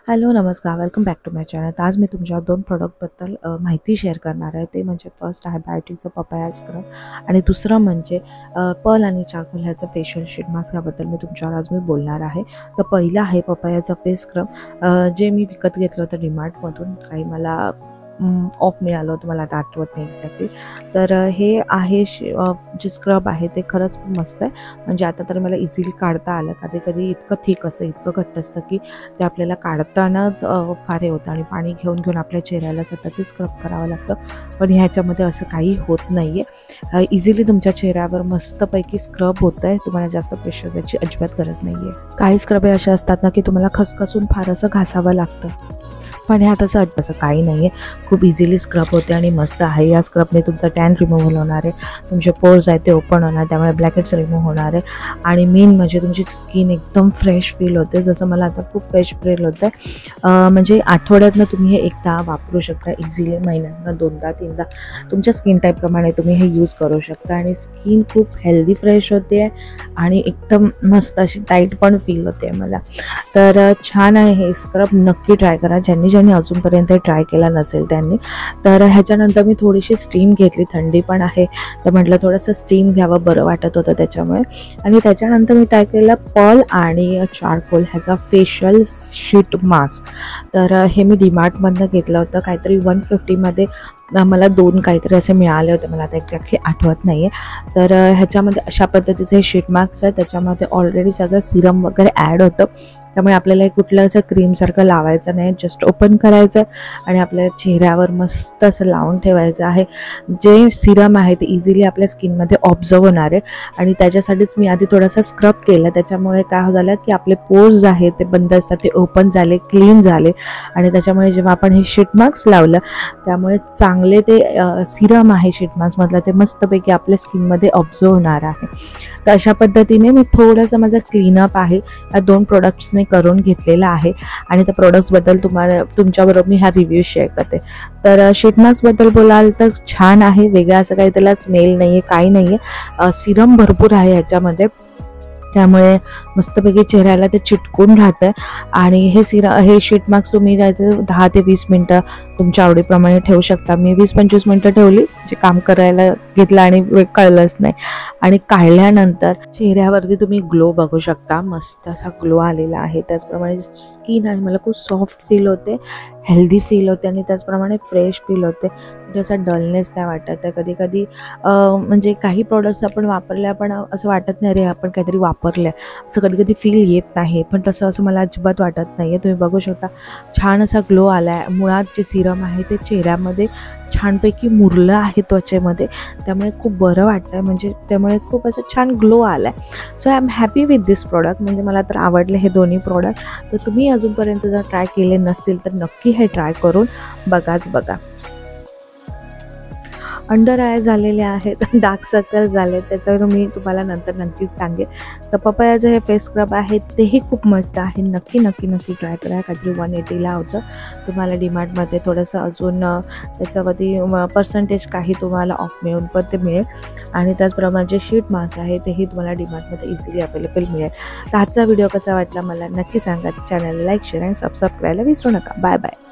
Hello नमस्कार, welcome back to my channel. तर आज मी तुमच्या दोन प्रॉडक्टबद्दल माहिती शेअर करणार आहे. ते म्हणजे फर्स्ट आहे बायोटिकचं पपाया स्क्रब आणि दुसरं म्हणजे पर्ल आणि चारकोल ह्याचं फेशियल शीट मास्क. याबद्दल मी तुमच्यावर आज बोलणार आहे. तर पहिलं आहे पपायाचं फेस स्क्रब, जे मी विकत घेतलं होतं डीमार्टमधून. काही मला ऑफ मिळालं होतं, मला आता आठवत नाही एक्झॅक्टली. तर हे आहे जे स्क्रब आहे ते खरंच खूप मस्त आहे. म्हणजे आता तर मला इझिली काढता आलं. कधी कधी इतकं थिक असतं, इतकं घट्ट असतं की ते आपल्याला काढतानाच फार हे होतं आणि पाणी घेऊन घेऊन आपल्या चेहऱ्याला सतत ते स्क्रब करावं लागतं. पण ह्याच्यामध्ये असं काही होत नाही आहे. इझिली तुमच्या चेहऱ्यावर मस्तपैकी स्क्रब होतं आहे. तुम्हाला जास्त प्रेशर द्यायची अजिबात गरज नाही आहे. काही स्क्रब हे असे असतात ना की तुम्हाला खसखसून फार असं घासावं लागतं, पण ह्यात असं काही नाही आहे. खूप इझिली स्क्रब होते आणि मस्त आहे. या स्क्रबने तुमचं टॅन रिमूव्हल होणार आहे, तुमचे पोर्स आहेत ते ओपन होणार, त्यामुळे ब्लॅकेट्स रिमूव्ह होणार आहे. आणि मेन म्हणजे तुमची स्किन एकदम फ्रेश फील होते. जसं मला आता खूप फ्रेश फील होतं आहे. म्हणजे आठवड्यातनं तुम्ही हे एकदा वापरू शकता. इझिली महिन्यातनं 2दा-3दा तुमच्या स्किन टाईपप्रमाणे तुम्ही हे यूज करू शकता. आणि स्किन खूप हेल्दी फ्रेश होते आहे आणि एकदम मस्त अशी टाईट पण फील होते मला. तर छान आहे हे स्क्रब, नक्की ट्राय करा ज्यांनी अजूनपर्यंत ट्राय केला नसेल त्यांनी. तर ह्याच्यानंतर मी थोडीशी स्टीम घेतली. थंडी पण आहे तर म्हटलं थोडंसं स्टीम घ्यावं, बरं वाटत होतं त्याच्यामुळे. आणि त्याच्यानंतर मी ट्राय केला पर्ल आणि चारकोल ह्याचा फेशियल शीट मास्क. तर हे मी डीमार्टमधनं घेतलं होतं. काहीतरी 150मध्ये मला 2 काहीतरी असे मिळाले होते, मला आता एक्झॅक्टली आठवत नाही आहे. तर ह्याच्यामध्ये अशा पद्धतीचं हे शीट मास्क आहे. त्याच्यामध्ये ऑलरेडी सगळं सिरम वगैरे ॲड होतं, त्यामुळे आपल्याला कुठलं असं क्रीमसारखं लावायचं नाही. जस्ट ओपन करायचं आणि आपल्या चेहऱ्यावर मस्त असं लावून ठेवायचं आहे. जे सिरम आहे ते इझिली आपल्या स्किनमध्ये ऑब्झर्व होणार आहे आणि त्याच्यासाठीच मी आधी थोडासा स्क्रब केला. त्याच्यामुळे काय झालं की आपले पोर्स आहेत ते बंद असतात, ते ओपन झाले, क्लीन झाले. आणि त्याच्यामुळे जेव्हा आपण हे शीट मास्क लावलं त्यामुळे चांगले ते सिरम आहे शीट मास्कमधलं ते मस्तपैकी आपल्या स्किनमध्ये ऑब्झर्व होणार आहे. तर अशा पद्धतीने मी थोडंसं माझं क्लीनअप आहे या 2 प्रोडक्ट्सने करून घेतलेला आहे. आणि त्या प्रोडक्ट्सबद्दल तुमच्याबरोबर मी हा रिव्ह्यू शेअर करते. तर शीट मास्कबद्दल बोलाल तर छान आहे. वेगळा असं काही त्याला स्मेल नाही आहे, काही नाही आहे. सिरम भरपूर आहे ह्याच्यामध्ये, त्यामुळे मस्तपैकी चेहऱ्याला ते चिटकून राहतं. आणि हे शीट मास्क तुम्ही जायचं 10 ते 20 मिनटं तुमच्या आवडीप्रमाणे ठेवू शकता. मी 20-25 मिनटं ठेवली, जे काम करायला घेतलं आणि कळलंच नाही. आणि काढल्यानंतर चेहऱ्यावरती तुम्ही ग्लो बघू शकता, मस्त असा ग्लो आलेला आहे. त्याचप्रमाणे स्किन आहे मला खूप सॉफ्ट फील होते, हेल्दी फील होते आणि त्याचप्रमाणे फ्रेश फील होते. म्हणजे असा डलनेस नाही वाटत आहे. कधी कधी म्हणजे काही प्रोडक्ट्स आपण वापरल्या पण असं वाटत नाही रे आपण काहीतरी वापरलं असं कधी कधी फील येत नाही, पण तसं असं मला अजिबात वाटत नाही आहे. तुम्ही बघू शकता छान असा ग्लो आला आहे. मुळात जे सिरम आहे ते चेहऱ्यामध्ये छानपैकी मुरलं आहे त्वचेमध्ये, त्यामुळे खूप बरं वाटतं आहे. म्हणजे त्यामुळे खूप असं छान ग्लो आला आहे. So I am happy with this product. म्हणजे मला तर आवडले हे दोन्ही प्रोडक्ट. तर तुम्ही अजूनपर्यंत जर ट्राय केले नसतील तर नक्की हे ट्राय करून बघा. अंडर आय झालेले आहेत, डार्क सर्कल झाले, त्याच्यावर मी तुम्हाला नंतर नक्कीच सांगेन. तर पपायाचं हे फेस स्क्रब आहे तेही खूप मस्त आहे. नक्की ट्राय करा. काहीतरी 180ला होतं. तुम्हाला डीमार्टमध्ये थोडंसं अजून त्याच्यावरती पर्सेंटेज काही तुम्हाला ऑफ मिळून पण ते मिळेल. आणि त्याचप्रमाणे जे शीट मास्क आहे तेही तुम्हाला डीमार्टमध्ये इझिली अवेलेबल मिळेल. तर आजचा व्हिडिओ कसा वाटला मला नक्की सांगा. चॅनल लाईक, शेअर आणि सबस्क्राईब करायला विसरू नका. Bye bye.